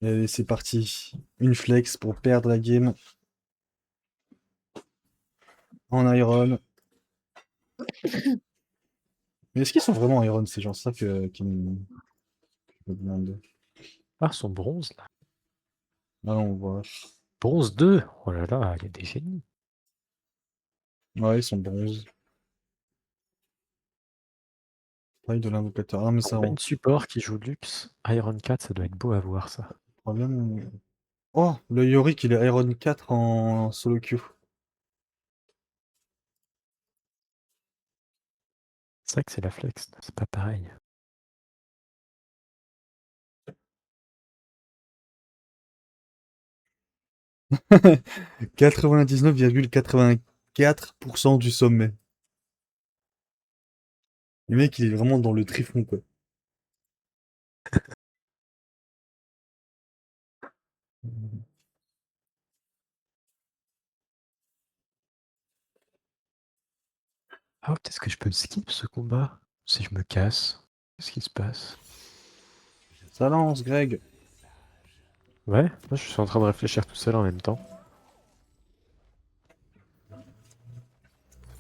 Et allez, c'est parti. Une flex pour perdre la game en Iron. Mais est-ce qu'ils sont vraiment Iron, ces gens? C'est ça qui me demande. Ah, son bronze là. Ah, on voit. Bronze 2. Oh là là, il y a des génies. Ouais, ils sont bronze. Taille de l'invocateur. Ah, mais ça, Combien on de supports qui joue Lux? Iron 4, ça doit être beau à voir ça. croit bien. Oh, le Yorick, il est Iron 4 en solo queue. C'est vrai que c'est la flex, c'est pas pareil. 99,84% du sommet. Le mec, il est vraiment dans le tryphon, quoi. Ah, peut-être que je peux le skip ce combat? Si je me casse, qu'est-ce qui se passe? Ça lance, Greg. Ouais, moi je suis en train de réfléchir tout seul en même temps.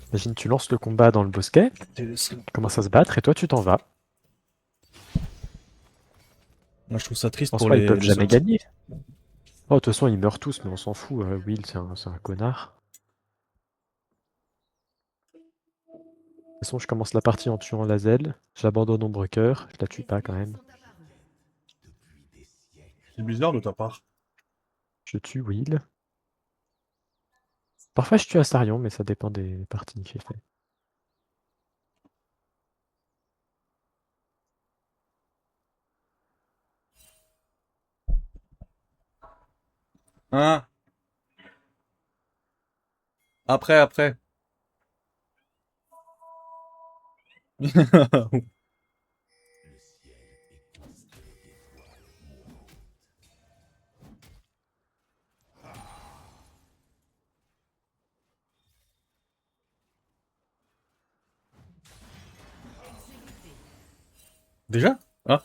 Imagine, tu lances le combat dans le bosquet, tu commences à se battre et toi tu t'en vas. Moi, je trouve ça triste En pour soi, ils peuvent les jamais autres. gagner. Oh, de toute façon, ils meurent tous, mais on s'en fout. Will, c'est un connard. De toute façon, je commence la partie en tuant Lazel. J'abandonne Ombre Cœur. Je la tue pas quand même. C'est bizarre de ta part. Je tue Will. Parfois, je tue Astarion, mais ça dépend des parties que j'ai fait. Hein? Après. Déjà? Ah,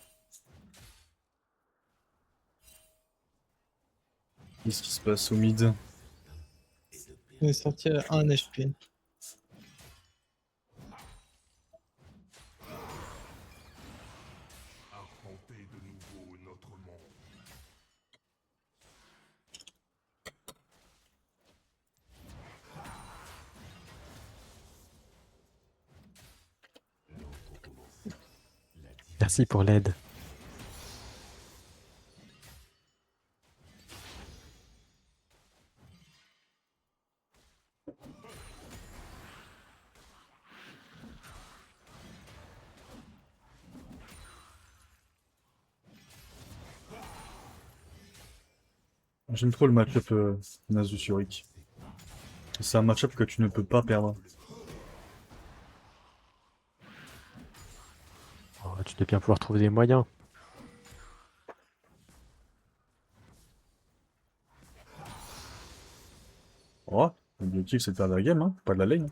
qu'est-ce qui se passe au mid? Il est sorti à 1 HP. Merci pour l'aide. J'aime trop le match-up Nasus Yorick. C'est un match-up que tu ne peux pas perdre. Oh, tu dois bien pouvoir trouver des moyens. Oh, l'objectif c'est de faire de la game, hein, pas de la lane.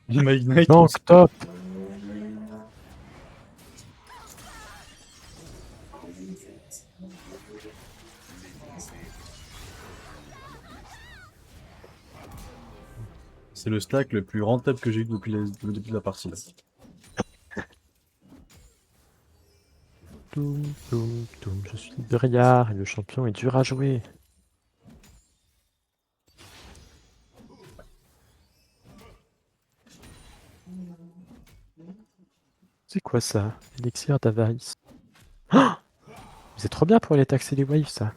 Il m'a ignite Donc, top! C'est le stack le plus rentable que j'ai eu depuis le début de la partie là. Toum, toum, toum. Je suis Briard et le champion est dur à jouer. C'est quoi ça? Élixir d'avarice. Ah, c'est trop bien pour aller taxer les waves, ça.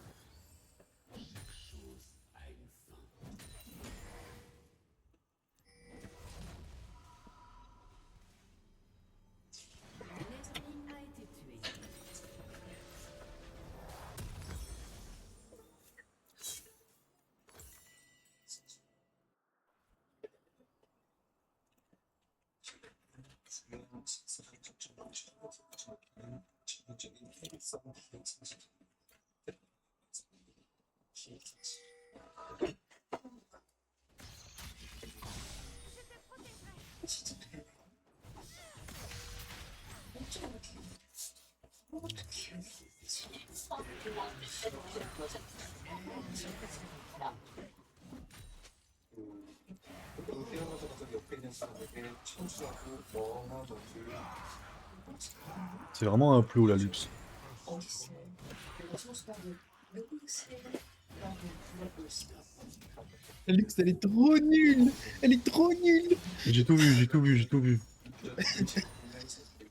C'est vraiment un plot, la luxe. La Lux, elle est trop nulle. Elle est trop nulle. J'ai tout vu, j'ai tout vu, j'ai tout vu.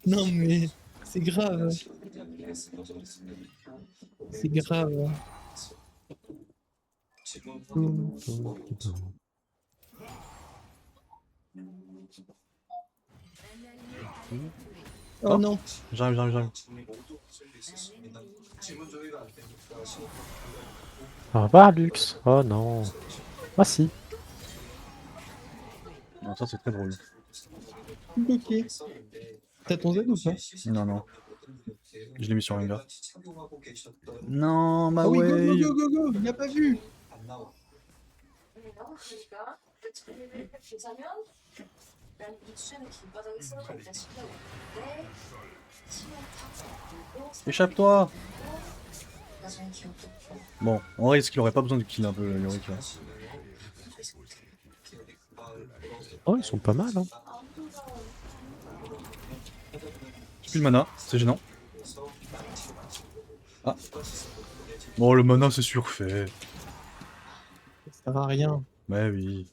Non mais c'est grave. C'est grave. Toum, toum, toum. Oh Oh. non. J'arrive, j'arrive, j'arrive. Au revoir, Lux. Oh non. Ah si. Non, ça c'est très drôle. Bloqué. T'as ton Z ou pas? Non, non. Je l'ai mis sur un gars. Non, ma Ah oui, go go wave. go go go. Il a pas vu. Échappe-toi. Bon, en vrai, est-ce qu'il aurait pas besoin de kill un peu, Yorick, là? Oh, ils sont pas mal, hein. J'ai plus de mana, c'est gênant. Ah. Bon, le mana c'est surfait. Ça sert à rien. Mais oui.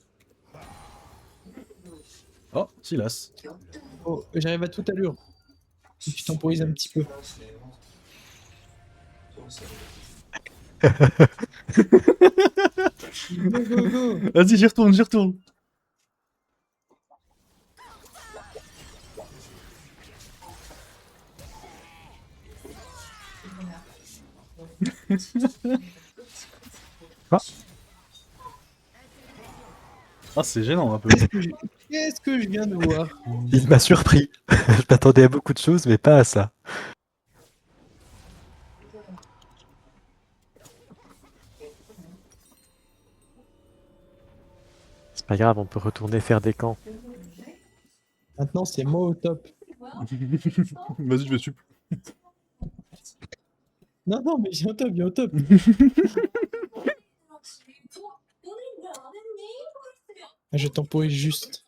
Oh, Silas. Oh, j'arrive à toute allure. Et tu temporises un petit peu. Go go go. Vas-y, j'y retourne, j'y retourne. Ah. Ah, c'est gênant un peu. Qu'est-ce que je viens de voir? Il m'a surpris. Je m'attendais à beaucoup de choses, mais pas à ça. C'est pas grave, on peut retourner faire des camps. Maintenant, c'est moi au top. Vas-y, je vais sup. Non, non, mais j'ai un top, j'ai un top. Ah, je temporise juste.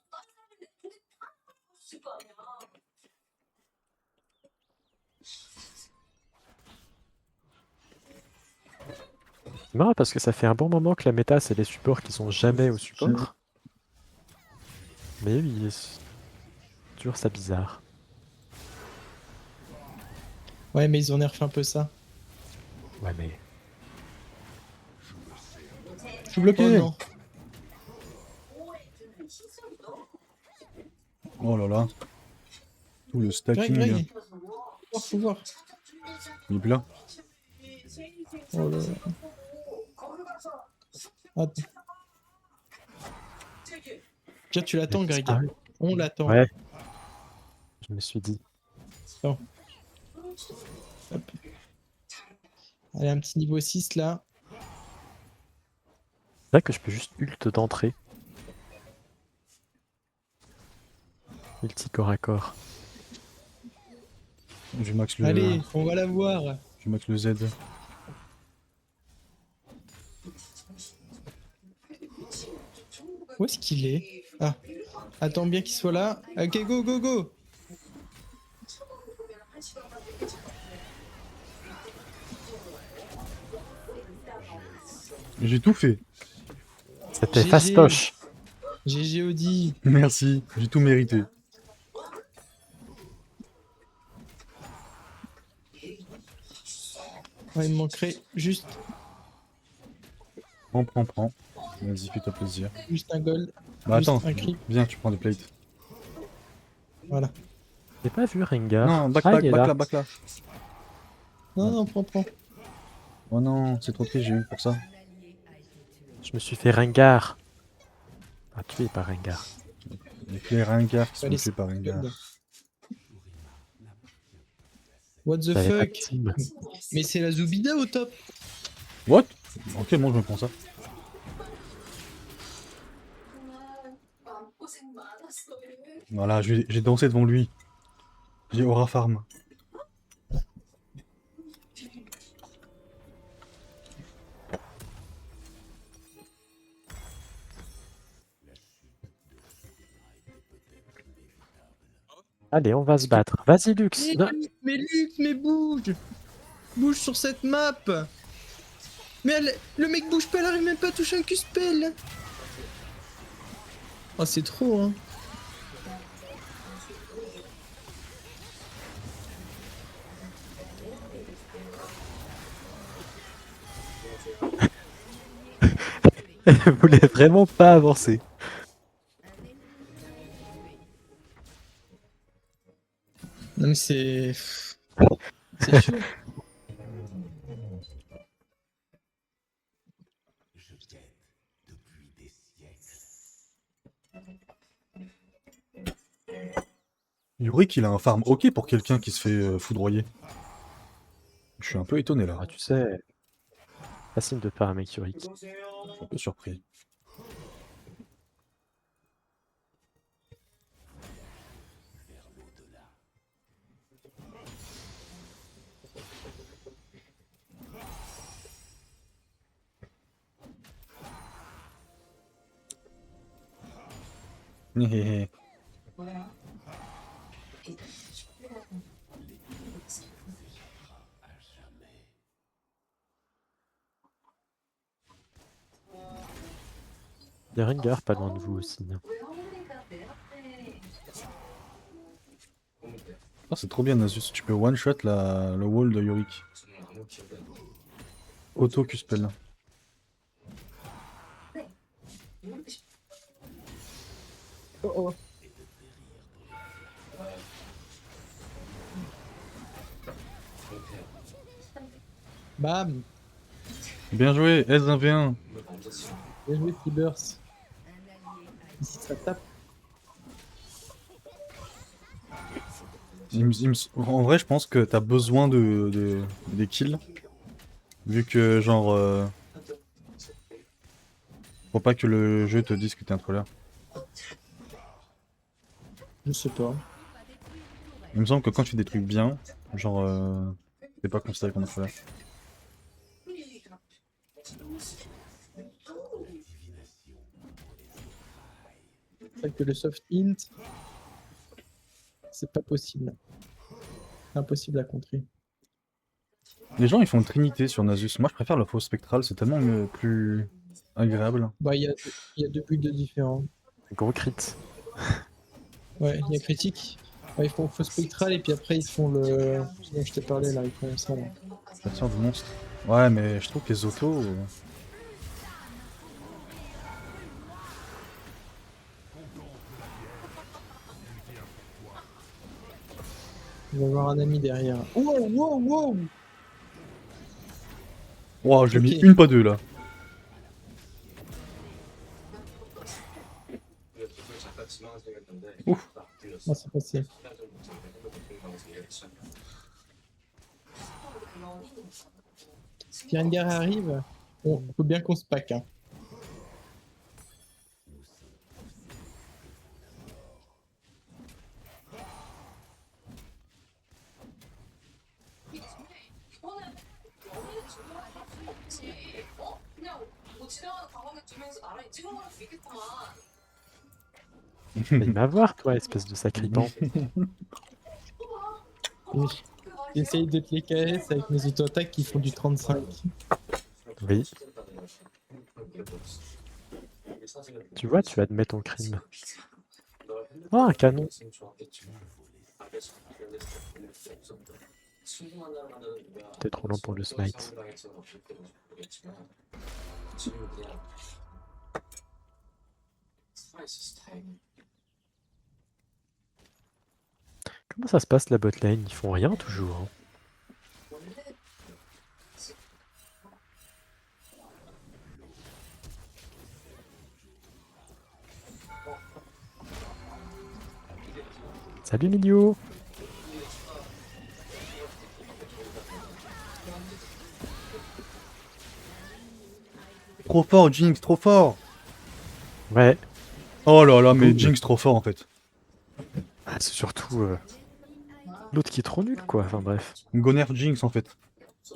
C'est marrant parce que ça fait un bon moment que la méta, c'est les supports qui sont jamais au support. Mais oui, c'est toujours ça bizarre. Ouais, mais ils ont nerfé un peu ça. Ouais, mais... Je suis bloqué. Oh non. Oh là là. Tout le Greg, stacking. Greg. Faut voir. Il est plus là. Oh là là. Attends. Tiens, tu l'attends, Greg. Disparu. On l'attend. Ouais. Je me suis dit. Hop. Allez, un petit niveau 6 là. C'est vrai que je peux juste ult d'entrée. Ulti corps à corps. Je max le. Allez, on va la voir. Je max le Z. Où est-ce qu'il est? Ah. Attends bien qu'il soit là. Ok, go, go, go. J'ai tout fait. C'était GG. fastoche. GG Audi. Merci, j'ai tout mérité. Ouais, il me manquerait juste Prends. Vas-y, fais-toi plaisir. un gold. Bah Juste attends, un creep. viens, tu prends des plates. Voilà. J'ai pas vu Rengar. Non, back Ah, il est là. là. Non, non, prends. Oh non, c'est trop triste, j'ai eu pour ça. Je me suis fait Rengar. Ah, tué par Rengar. Il y a que les ringards qui sont Allez, tués par Rengar. What the J'avais pas de fuck? team. Mais c'est la Zubida au top. What? Ok, moi je me prends ça. Voilà, j'ai dansé devant lui. J'ai aura farm. Allez, on va se battre. Vas-y, Lux. Non. Mais Luc, mais bouge! Bouge sur cette map! Mais le mec bouge pas, elle arrive même pas à toucher un Q-spell! Oh, c'est trop, hein! Elle voulait vraiment pas avancer. Non, mais c'est. C'est chaud. Yorick, il a un farm ok pour quelqu'un qui se fait foudroyer. Je suis un peu étonné là. Ah, tu sais, facile de faire un mec Yorick. Je suis un peu surpris. Héhéhé. Il y a Rengar pas loin de vous aussi. Hein. Ah, c'est trop bien, Nasus. Tu peux one-shot le wall de Yorick. Auto Q-spell. Oh oh. Bam! Bien joué, S1v1. Bien joué, Fibers. Ici, ça tape. En vrai, je pense que t'as besoin des kills. Vu que, genre. Faut pas que le jeu te dise que t'es un troller. Je sais pas. Il me semble que quand tu fais des trucs bien, genre. T'es pas considéré comme un troller. C'est vrai que le soft int, c'est pas possible. Impossible à contrer. Les gens ils font une trinité sur Nasus. Moi je préfère le faux spectral, c'est tellement plus agréable. Bah, il y a deux builds différents. Gros crit. Ouais, il y a critique. Ouais, ils font faux spectral et puis après ils font le. Ce dont je t'ai parlé là, ils font ça là. La sorte de monstre. Ouais, mais je trouve que les autos. Il va y avoir un ami derrière. Wow, wow, wow! Wow, j'ai Ok. mis une pas deux là. Ouf. Ah, c'est passé. Si Rengar arrive, on faut bien qu'on se pack. Hein. Il va voir, toi, espèce de sacripant. J'essaye de te les KS avec mes auto-attaques qui font du 35. Oui. Tu vois, tu admets ton crime. Oh, un canon. T'es trop lent pour le smite. Comment ça se passe la botlane? Ils font rien toujours, hein. Salut Milio! Trop fort, Jinx, trop fort. Ouais, Oh là là, mais Boum. Jinx trop fort en fait. ah, c'est surtout l'autre qui est trop nul, quoi. Enfin bref. Goner Jinx en fait. C'est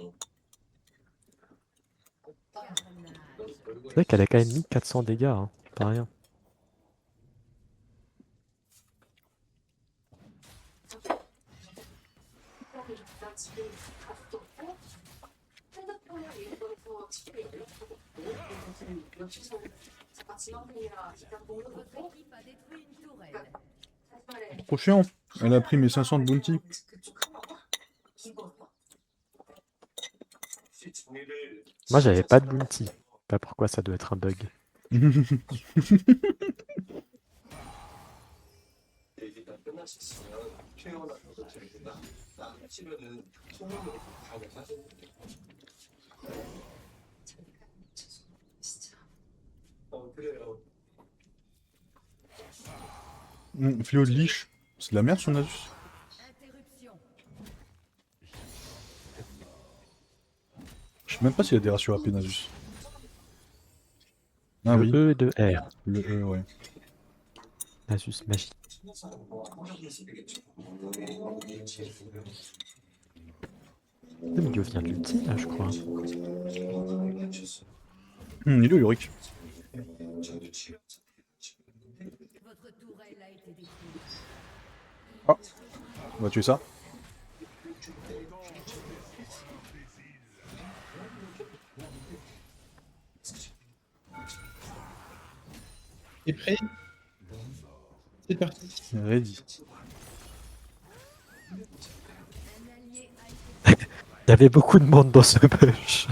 vrai qu'elle a quand même mis 400 dégâts, hein. Pas rien. Trop chiant. Elle a pris mes 500 de bounty. Moi, j'avais pas de bounty. Pas pourquoi ça doit être un bug. Fléau de liche. C'est de la merde sur Nasus. Je sais même pas s'il y a des ratios AP Nasus. Ah Le oui, E de R. le E, ouais. Nasus magie. Le milieu vient de l'ulti, là, je crois. Il est où, Yorick? Ah, on va tuer ça. T'es prêt? C'est parti. Ready. Il y avait beaucoup de monde dans ce push.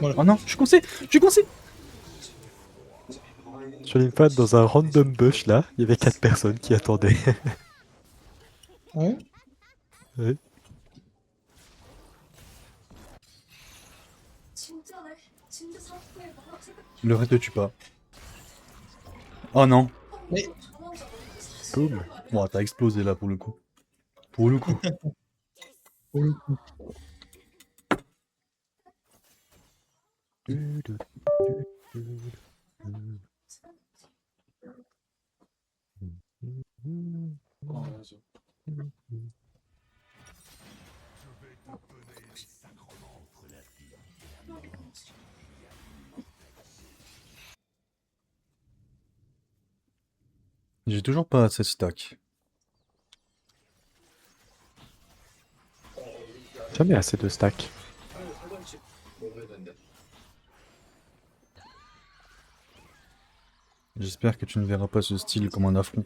Oh non, je suis coincé. Je suis coincé. Sur une fois, dans un random bush, là, il y avait 4 personnes qui attendaient. Ouais. Ouais. Le reste ne tue pas. Oh non. Mais Boum. Bon, t'as explosé là pour le coup. Pour le coup. J'ai toujours pas assez stack. Jamais assez de stack. J'espère que tu ne verras pas ce style comme un affront.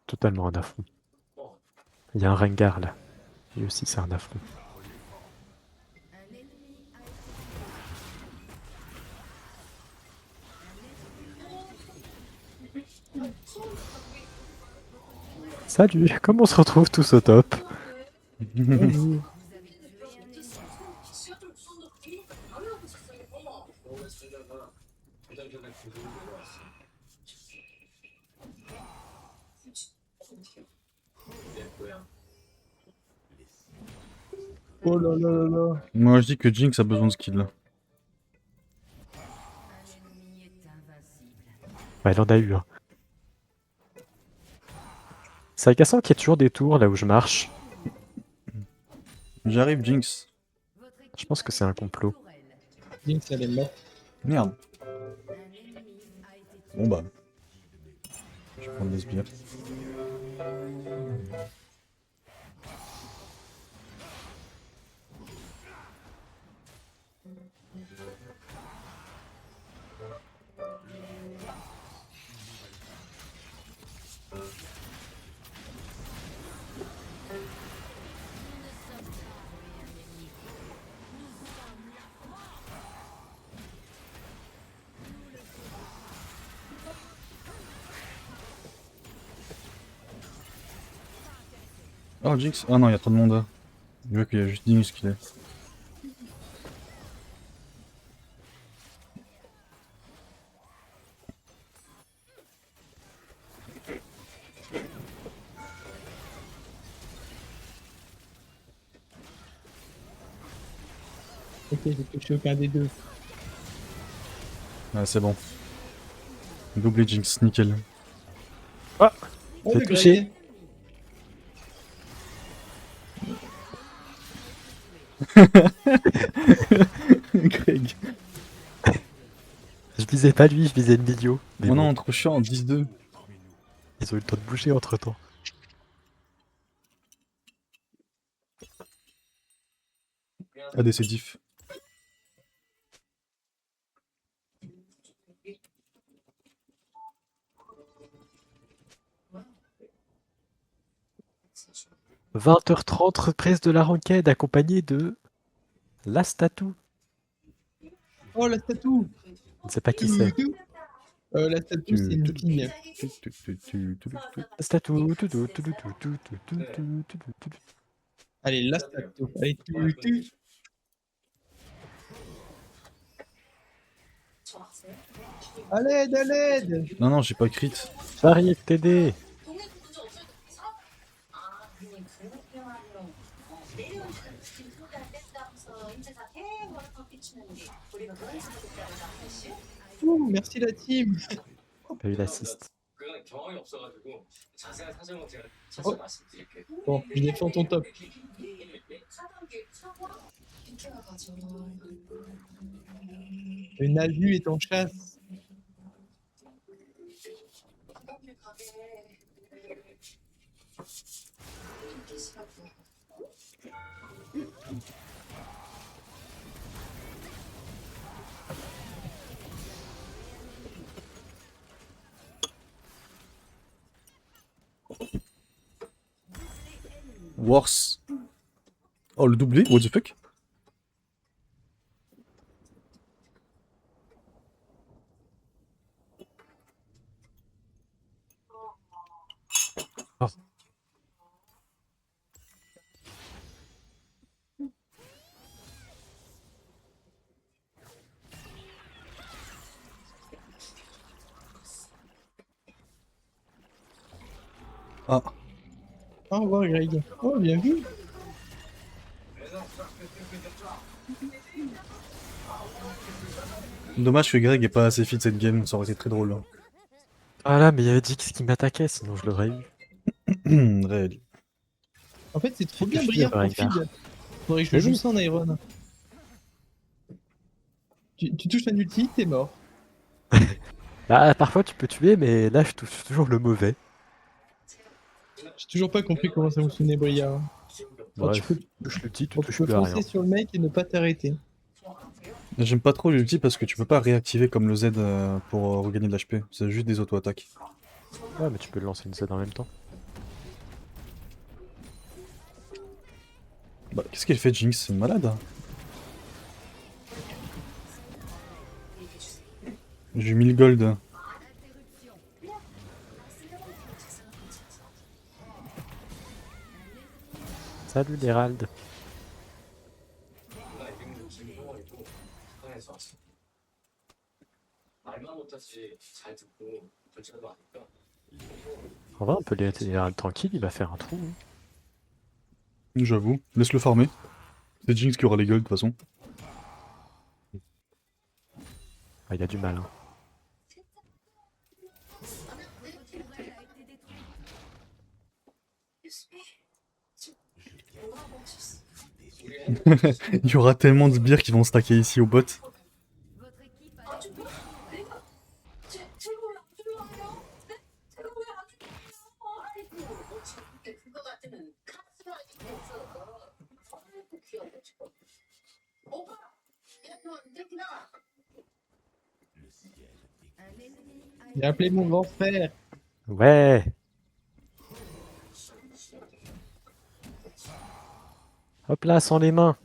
Totalement un affront. Il y a un Rengar là. Lui aussi, c'est un affront. Salut, comment on se retrouve tous au top? oh là là là là. Moi je dis que Jinx a besoin de skill. Ouais, il en a eu un. C'est agaçant qu'il y ait toujours des tours là où je marche. J'arrive Jinx. Je pense que c'est un complot. Jinx, elle est morte. Merde. Bon bah. Je vais prendre les sbires. Oh, Jinx. Ah non, il y a trop de monde. Je vois qu'il y a juste Jinx qui est. Ok, j'ai touché aucun des deux. Ah, c'est bon. Double Jinx, nickel. Ah, Oh, j'ai le touché. Greg. Greg. Je visais pas lui, je visais une vidéo. Mais Oh bon, non, trop chiant, 10-2. ils ont eu le temps de bouger entre temps. ADC diff. « 20h30, reprise de la ranked accompagnée de la statue. Oh, la statue. Je ne sais pas qui c'est. La statue, c'est une fille. La statue. Toutou, toutou, toutou, toutou, toutou, toutou. Allez, la statue. Allez, tu. À l'aide, à l'aide. Non, non, j'ai pas crit. J'arrive t'aider. Ouh, merci la team. T'as eu l'assist. Oh. Bon, je défends ton top. Le Navu est en chasse. Worse. Oh, le doublé, what the fuck? Oh. Ah. Au revoir, Greg. Oh, bien vu. Dommage que Greg ait pas assez fit cette game, ça aurait été très drôle. Ah là, mais il y avait Dix qui m'attaquait, sinon je l'aurais eu. Réel. En fait, c'est trop Fais bien que Briard filer, pour Ragnar. feed. Faudrait que je Mais joue oui. ça en Iron. Tu touches un ulti, t'es mort. Bah, parfois tu peux tuer, mais là je touche toujours le mauvais. J'ai toujours pas compris comment ça fonctionnait Briard. Genre, tu Bref, peux, tu touches le petit, tu genre, tu touches peux plus à rien. foncer sur le mec et ne pas t'arrêter. J'aime pas trop l'ulti parce que tu peux pas réactiver comme le Z pour regagner de l'HP. C'est juste des auto-attaques. Ouais, mais tu peux le lancer une Z en même temps. Bah, qu'est-ce qu'elle fait, Jinx? C'est une malade. J'ai eu 1000 gold. Salut l'Hérald. En vrai, on peut laisser l'Hérald tranquille, il va faire un trou. Hein. J'avoue. Laisse-le farmer. C'est Jinx qui aura les gold de toute façon. Ah, il a du mal. Hein. Il y aura tellement de sbires qui vont stacker ici au bot. J'ai appelé mon grand frère. Ouais. Hop là, sans les mains.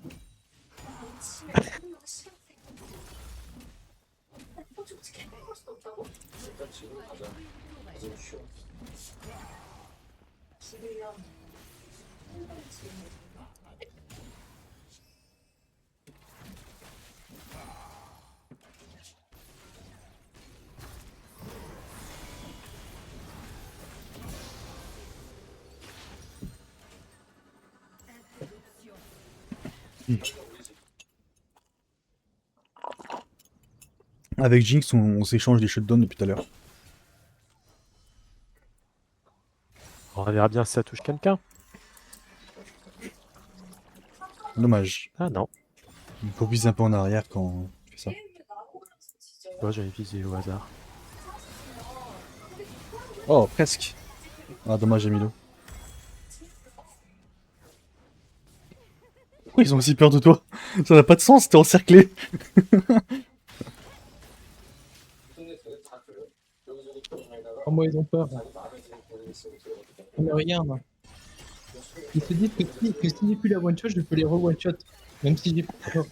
Avec Jinx, on s'échange des shutdowns depuis tout à l'heure. On verra bien si ça touche quelqu'un. Dommage. Ah non, Il faut viser un peu en arrière quand tu fais ça. moi j'avais visé au hasard. Oh, presque. Ah, dommage, Emilio. Pourquoi ils ont aussi peur de toi? Ça n'a pas de sens, t'es encerclé. Oh, moi, ils ont peur. Mais regarde. Ils se disent que si j'ai plus la one shot, je peux les re-one shot. Même si j'ai plus peur.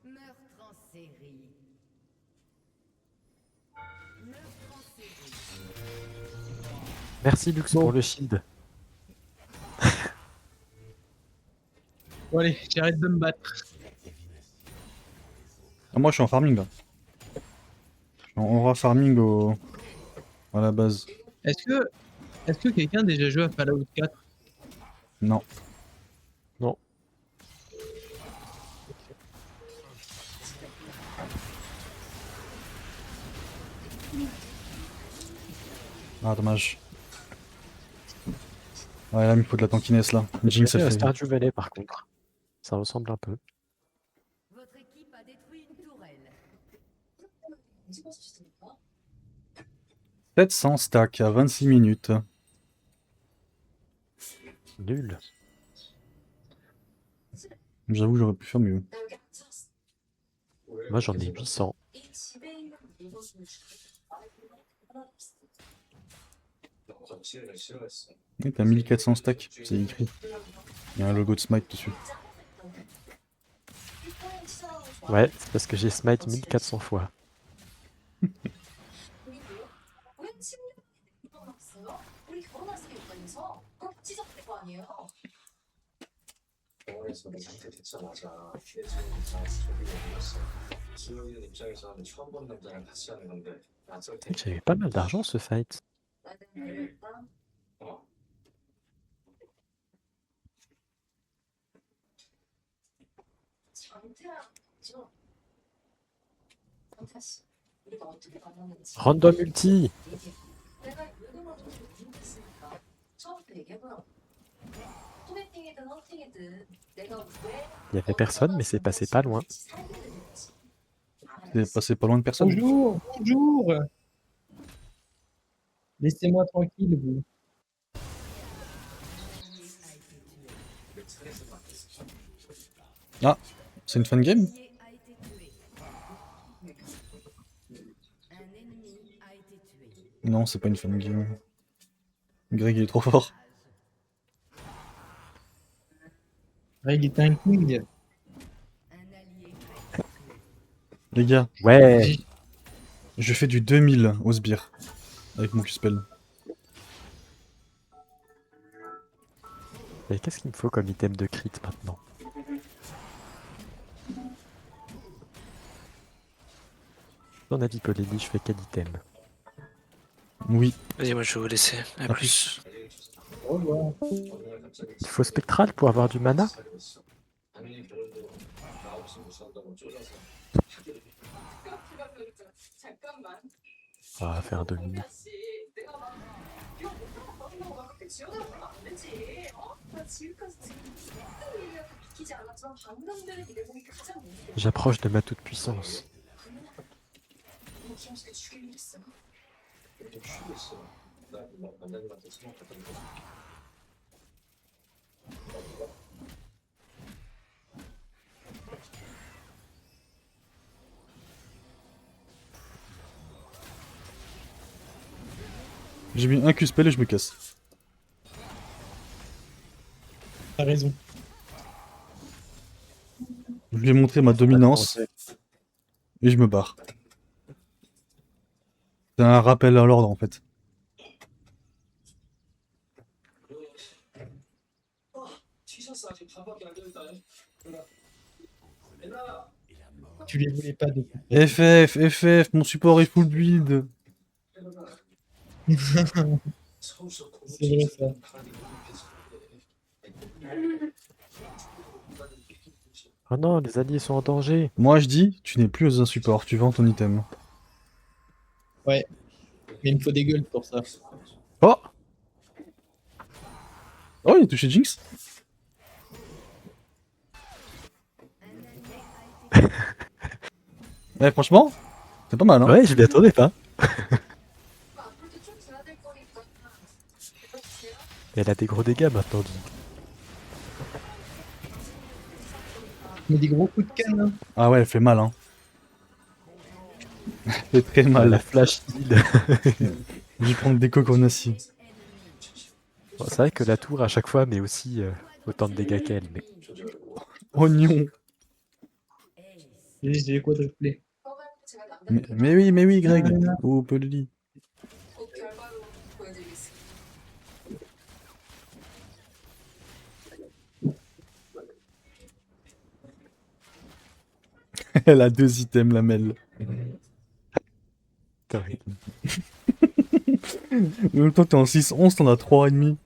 Meurtre en série. Meurtre en série. Merci Lux Bon. pour le shield. Bon, allez, j'arrête de me battre. Ah, moi, je suis en farming là. Je suis en aura farming à la base. Est-ce que quelqu'un a déjà joué à Fallout 4? Non. Non. Ah, dommage. Ouais, là, il me faut de la tankiness là. Jinx, C'est elle à fait. Stardew Valley par contre. Ça ressemble un peu. Votre équipe a détruit une tourelle. 700 stacks à 26 minutes. Nul. J'avoue, j'aurais pu faire mieux. Moi j'en ai 800. Oui, t'as 1400 stacks, c'est écrit. Il y a un logo de Smite dessus. Ouais, c'est parce que j'ai smite 1400 fois. 병원에서 내 상태 듣자마자 휴대전화 소비되었어. 기록이는 입장에서는 처음 본 남자랑 같이 하는 건데 낯설 때 J'avais pas mal d'argent ce fight. 어. Random ulti. Il y avait personne mais c'est passé pas loin. C'est passé pas loin de personne. Bonjour, bonjour. Laissez-moi tranquille, vous. Ah, c'est une fan game? Allié a été tué. Un ennemi a été tué. Non, c'est pas une fan game. Greg, il est trop fort. Greg est un king. Un allié a été tué. Les gars, Ouais. je fais du 2000 au sbire. Avec mon Q-spell. Mais qu'est-ce qu'il me faut comme item de crit maintenant? Ton avis Colélie, je fais quel item? Oui. Vas-y, moi je vais vous laisser. À À plus. Au revoir. Il faut spectral pour avoir du mana? 당연히 결혼도 나 없이 못 산다고 쫄아서 On va faire 2 minutes. J'approche de ma toute puissance. 좀 쉬고 있어. 나 만나님한테 생각 갖다 줘. J'ai mis un Q-spell et je me casse. T'as raison. Je lui ai montré ma dominance et je me barre. C'est un rappel à l'ordre en fait. 티셔츠 아직 반밖에 안 되었다. 얘들아, Tu les voulais pas de FF, mon support est full build. 서울서 고무 C'est vrai ça. Oh non, les alliés sont en danger. Moi je dis, tu n'es plus un support, tu vends ton item. Mais il me faut des gueules pour ça. Oh! Oh, il a touché Jinx. Ouais, franchement, c'est pas mal, hein. Ouais, je m'y attendais pas. Et elle a des gros dégâts maintenant. Donc. Mais des gros coups de canne. Hein. Ah ouais, elle fait mal, hein. Elle fait très La mal. flash heal. Je vais prendre des coques en acier. Bon, c'est vrai que la tour à chaque fois met aussi autant de dégâts qu'elle. Mais... Oignon. J'ai quadruplé. Mais oui, Greg. Oh, Pelli. 꼭 결과로 보여드리겠습니다. Elle a 2 items, la Mel. Terrible. En même temps, t'es en 6-11, t'en as 3,5.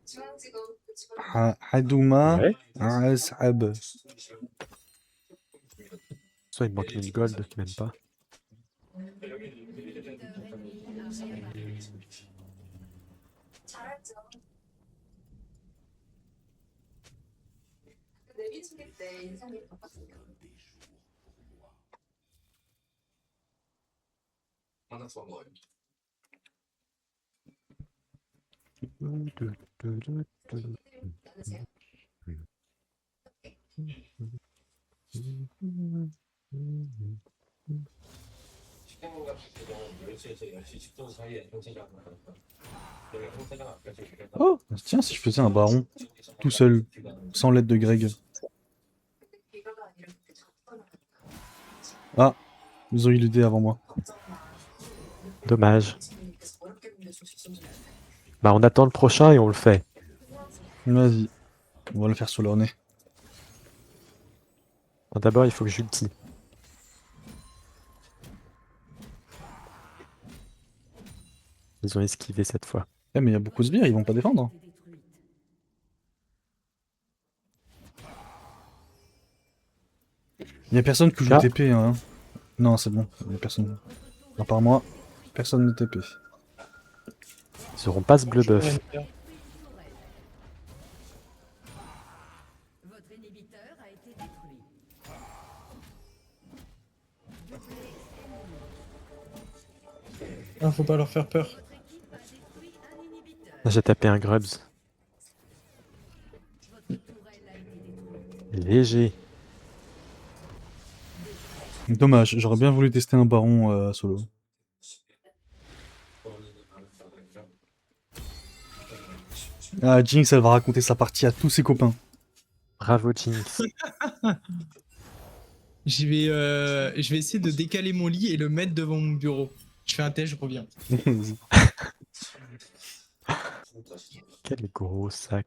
중앙지검 Hadouma, Ouais. Asab. Soit il me manque une gold, même pas. 잘했죠. 내기 중일 때 인상이 바빴어요. 만나서 먹어요. 시계문 같은 경우는 10시에서 10시 10분 사이에 형태장 여기 형태장 앞까지 Oh, tiens, si je faisais un baron, tout seul, sans l'aide de Greg. 비가가 이렇게 적거나 Ah, ils ont eu l'idée avant moi. Dommage. 지금님께서 어렵게 보내줄 수 있었는데 Bah on attend le prochain et on le fait. Vas-y, on va le faire sur leur nez. Bon, d'abord il faut que j'ulti. Ils ont esquivé cette fois. Eh, mais il y a beaucoup de sbires, ils vont pas défendre. Il y a personne qui joue Ah. TP, hein. Non, c'est bon, il y a personne. À part moi, personne ne TP. Ils auront pas ce bleu buff. votre inhibiteur a été détruit. Ah, faut pas leur faire peur. Votre équipe a détruit un inhibiteur. J'ai tapé un Grubs. Votre tourelle a été détruite. Léger. Dommage, j'aurais bien voulu tester un baron solo. Ah, Jinx, elle va raconter sa partie à tous ses copains. Bravo Jinx. Je vais essayer de décaler mon lit et le mettre devant mon bureau. Je fais un test, je reviens. Quel gros sac.